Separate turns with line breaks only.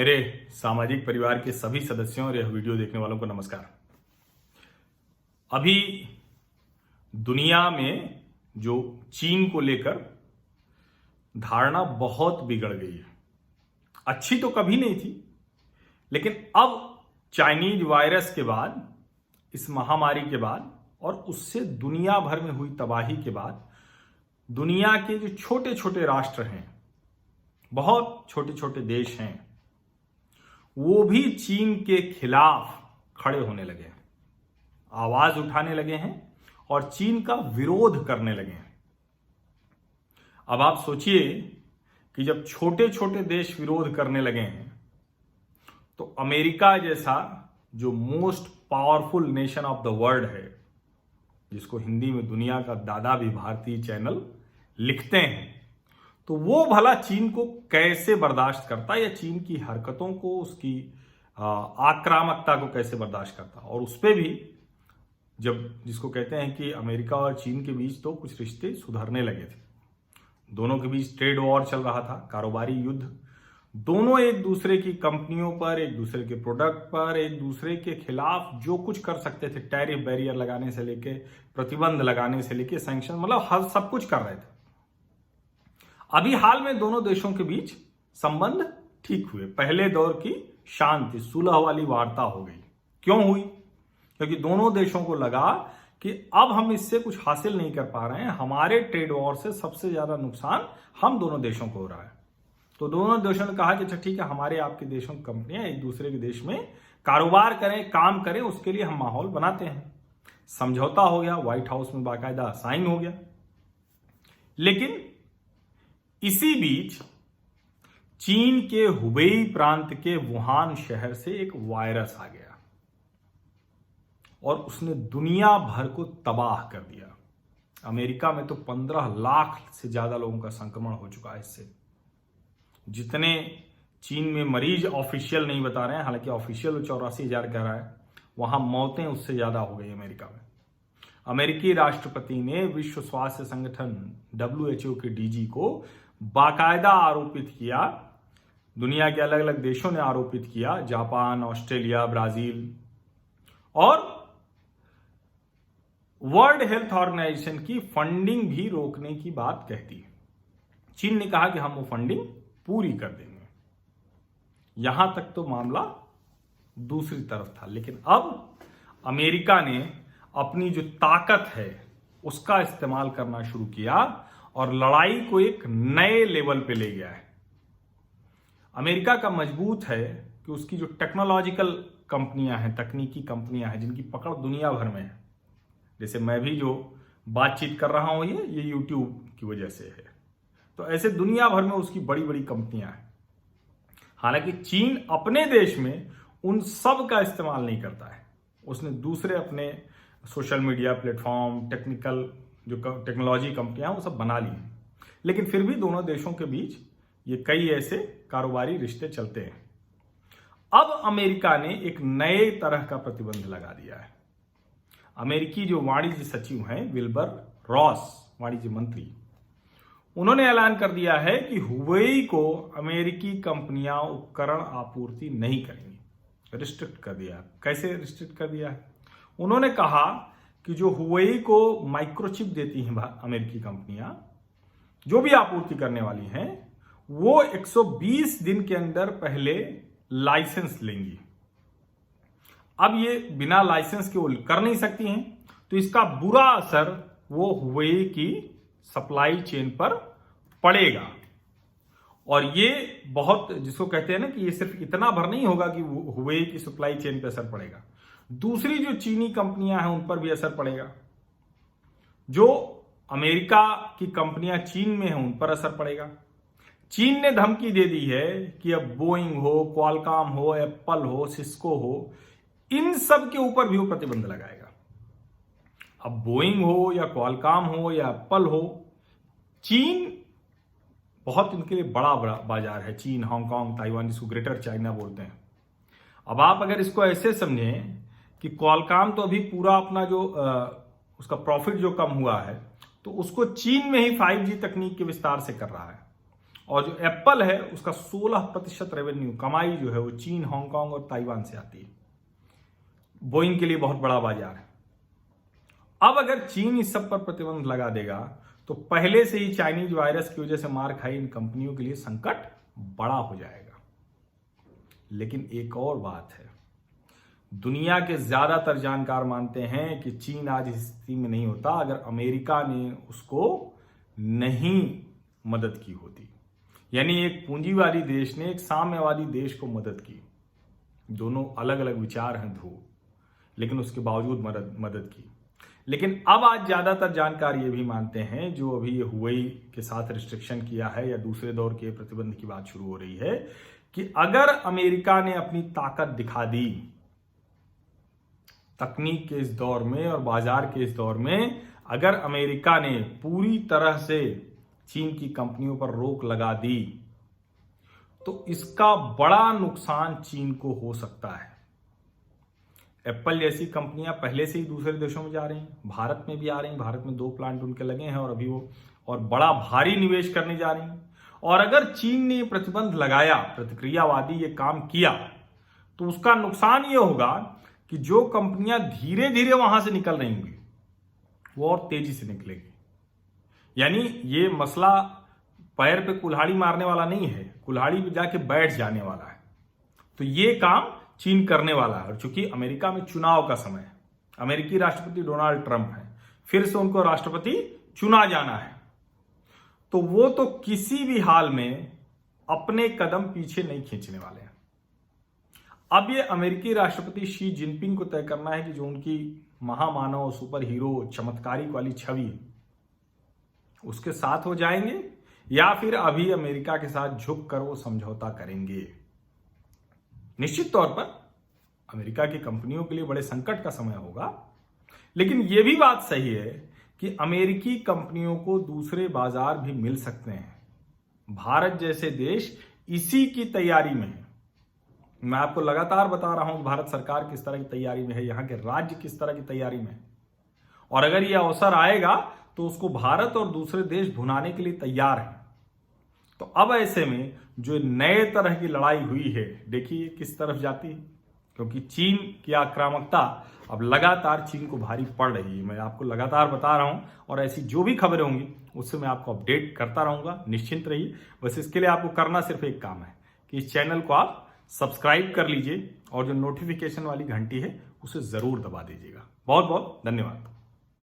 मेरे सामाजिक परिवार के सभी सदस्यों और यह वीडियो देखने वालों को नमस्कार। अभी दुनिया में जो चीन को लेकर धारणा बहुत बिगड़ गई है। अच्छी तो कभी नहीं थी, लेकिन अब चाइनीज वायरस के बाद, इस महामारी के बाद और उससे दुनिया भर में हुई तबाही के बाद दुनिया के जो छोटे छोटे राष्ट्र हैं, बहुत छोटे छोटे देश हैं, वो भी चीन के खिलाफ खड़े होने लगे हैं, आवाज उठाने लगे हैं और चीन का विरोध करने लगे हैं। अब आप सोचिए कि जब छोटे छोटे देश विरोध करने लगे हैं तो अमेरिका जैसा जो most powerful nation of the world है, जिसको हिंदी में दुनिया का दादा भी भारतीय चैनल लिखते हैं, तो वो भला चीन को कैसे बर्दाश्त करता, या चीन की हरकतों को, उसकी आक्रामकता को कैसे बर्दाश्त करता। और उस पर भी जब, जिसको कहते हैं कि अमेरिका और चीन के बीच तो कुछ रिश्ते सुधरने लगे थे, दोनों के बीच ट्रेड वॉर चल रहा था, कारोबारी युद्ध, दोनों एक दूसरे की कंपनियों पर, एक दूसरे के प्रोडक्ट पर, एक दूसरे के खिलाफ जो कुछ कर सकते थे, टैरिफ बैरियर लगाने से लेके, प्रतिबंध लगाने से लेके, सैंक्शन, मतलब हर सब कुछ कर रहे थे। अभी हाल में दोनों देशों के बीच संबंध ठीक हुए, पहले दौर की शांति, सुलह वाली वार्ता हो गई। क्यों हुई? क्योंकि दोनों देशों को लगा कि अब हम इससे कुछ हासिल नहीं कर पा रहे हैं, हमारे ट्रेड वॉर से सबसे ज्यादा नुकसान हम दोनों देशों को हो रहा है। तो दोनों देशों ने कहा कि अच्छा ठीक है, हमारे आपके देशों की कंपनियां एक दूसरे के देश में कारोबार करें, काम करें, उसके लिए हम माहौल बनाते हैं। समझौता हो गया, व्हाइट हाउस में बाकायदा साइन हो गया। लेकिन इसी बीच चीन के हुबेई प्रांत के वुहान शहर से एक वायरस आ गया और उसने दुनिया भर को तबाह कर दिया। अमेरिका में तो 15 लाख से ज्यादा लोगों का संक्रमण हो चुका है इससे। जितने चीन में मरीज ऑफिशियल नहीं बता रहे हैं, हालांकि ऑफिशियल 84,000 कह रहा है, वहां मौतें उससे ज्यादा हो गई अमेरिका में। अमेरिकी राष्ट्रपति ने विश्व स्वास्थ्य संगठन WHO के DG को बाकायदा आरोपित किया, दुनिया के अलग अलग देशों ने आरोपित किया, जापान, ऑस्ट्रेलिया, ब्राजील, और वर्ल्ड हेल्थ ऑर्गेनाइजेशन की फंडिंग भी रोकने की बात कहती है। चीन ने कहा कि हम वो फंडिंग पूरी कर देंगे। यहां तक तो मामला दूसरी तरफ था, लेकिन अब अमेरिका ने अपनी जो ताकत है उसका इस्तेमाल करना शुरू किया और लड़ाई को एक नए लेवल पे ले गया है। अमेरिका का मजबूत है कि उसकी जो टेक्नोलॉजिकल कंपनियां हैं, तकनीकी कंपनियां हैं, जिनकी पकड़ दुनिया भर में है, जैसे मैं भी जो बातचीत कर रहा हूं ये यूट्यूब की वजह से है, तो ऐसे दुनिया भर में उसकी बड़ी बड़ी कंपनियां हैं। हालांकि चीन अपने देश में उन सब का इस्तेमाल नहीं करता है, उसने दूसरे अपने सोशल मीडिया प्लेटफॉर्म, टेक्निकल जो टेक्नोलॉजी कंपनियां वो सब बना ली हैं। लेकिन फिर भी दोनों देशों के बीच ये कई ऐसे कारोबारी रिश्ते चलते हैं। अब अमेरिका ने एक नए तरह का प्रतिबंध लगा दिया है। अमेरिकी जो वाणिज्य सचिव हैं, विल्बर रॉस, वाणिज्य मंत्री, उन्होंने ऐलान कर दिया है कि हुवेई को अमेरिकी कंपनियां उपकरण आपूर्ति नहीं करेंगी। रिस्ट्रिक्ट कर दिया। कैसे रिस्ट्रिक्ट कर दिया है? उन्होंने कहा कि जो हुवेई को माइक्रोचिप देती हैं अमेरिकी कंपनियां, जो भी आपूर्ति करने वाली हैं, वो 120 दिन के अंदर पहले लाइसेंस लेंगी। अब ये बिना लाइसेंस के वो कर नहीं सकती हैं, तो इसका बुरा असर वो हुवेई की सप्लाई चेन पर पड़ेगा। और ये बहुत, जिसको कहते हैं ना कि ये सिर्फ इतना भर नहीं होगा कि हुवेई की सप्लाई चेन पर असर पड़ेगा, दूसरी जो चीनी कंपनियां हैं उन पर भी असर पड़ेगा। जो अमेरिका की कंपनियां चीन में हैं उन पर असर पड़ेगा। चीन ने धमकी दे दी है कि अब बोइंग हो, क्वालकॉम हो, एप्पल हो, सिस्को हो, इन सब के ऊपर भी वो प्रतिबंध लगाएगा। अब बोइंग हो या क्वालकॉम हो या एप्पल हो, चीन बहुत इनके लिए बड़ा बाजार है। चीन, हांगकांग, ताइवान, जिसको ग्रेटर चाइना बोलते हैं। अब आप अगर इसको ऐसे समझें कि क्वालकॉम तो अभी पूरा अपना जो उसका प्रॉफिट जो कम हुआ है, तो उसको चीन में ही 5G तकनीक के विस्तार से कर रहा है, और जो एप्पल है उसका 16% रेवेन्यू कमाई जो है वो चीन, हांगकांग और ताइवान से आती है। बोइंग के लिए बहुत बड़ा बाजार है। अब अगर चीन इस सब पर प्रतिबंध लगा देगा तो पहले से ही चाइनीज वायरस की वजह से मार खाई इन कंपनियों के लिए संकट बड़ा हो जाएगा। लेकिन एक और बात है, दुनिया के ज्यादातर जानकार मानते हैं कि चीन आज इस स्थिति में नहीं होता अगर अमेरिका ने उसको नहीं मदद की होती। यानी एक पूंजीवादी देश ने एक साम्यवादी देश को मदद की। दोनों अलग अलग विचार हैं ध्रुव, लेकिन उसके बावजूद मदद की। लेकिन अब आज ज्यादातर जानकार ये भी मानते हैं, जो अभी ये हुवई के साथ रिस्ट्रिक्शन किया है या दूसरे दौर के प्रतिबंध की बात शुरू हो रही है, कि अगर अमेरिका ने अपनी ताकत दिखा दी तकनीक के इस दौर में और बाजार के इस दौर में, अगर अमेरिका ने पूरी तरह से चीन की कंपनियों पर रोक लगा दी तो इसका बड़ा नुकसान चीन को हो सकता है। एप्पल जैसी कंपनियां पहले से ही दूसरे देशों में जा रही हैं, भारत में भी आ रही हैं। भारत में 2 प्लांट उनके लगे हैं और अभी वो और बड़ा भारी निवेश करने जा रही हैं। और अगर चीन ने प्रतिबंध लगाया, प्रतिक्रियावादी ये काम किया, तो उसका नुकसान ये होगा कि जो कंपनियां धीरे धीरे वहां से निकल रही होंगी वो और तेजी से निकलेगी। यानी ये मसला पैर पे कुल्हाड़ी मारने वाला नहीं है, कुल्हाड़ी पे जाके बैठ जाने वाला है। तो ये काम चीन करने वाला है। और चूंकि अमेरिका में चुनाव का समय है, अमेरिकी राष्ट्रपति डोनाल्ड ट्रंप है, फिर से उनको राष्ट्रपति चुना जाना है, तो वो तो किसी भी हाल में अपने कदम पीछे नहीं खींचने वाले हैं। अब ये अमेरिकी राष्ट्रपति शी जिनपिंग को तय करना है कि जो उनकी महामानव, सुपर हीरो, चमत्कारिक वाली छवि है उसके साथ हो जाएंगे या फिर अभी अमेरिका के साथ झुक कर वो समझौता करेंगे। निश्चित तौर पर अमेरिका की कंपनियों के लिए बड़े संकट का समय होगा, लेकिन यह भी बात सही है कि अमेरिकी कंपनियों को दूसरे बाजार भी मिल सकते हैं। भारत जैसे देश इसी की तैयारी में है। मैं आपको लगातार बता रहा हूं कि भारत सरकार किस तरह की तैयारी में है, यहां के राज्य किस तरह की तैयारी में है, और अगर यह अवसर आएगा तो उसको भारत और दूसरे देश भुनाने के लिए तैयार हैं। तो अब ऐसे में जो नए तरह की लड़ाई हुई है, देखिए किस तरफ जाती है, क्योंकि चीन की आक्रामकता अब लगातार चीन को भारी पड़ रही है। मैं आपको लगातार बता रहा हूं और ऐसी जो भी खबरें होंगी उससे मैं आपको अपडेट करता रहूंगा। निश्चिंत रहिए। बस इसके लिए आपको करना सिर्फ एक काम है कि इस चैनल को आप सब्सक्राइब कर लीजिए और जो नोटिफिकेशन वाली घंटी है उसे जरूर दबा दीजिएगा। बहुत बहुत धन्यवाद।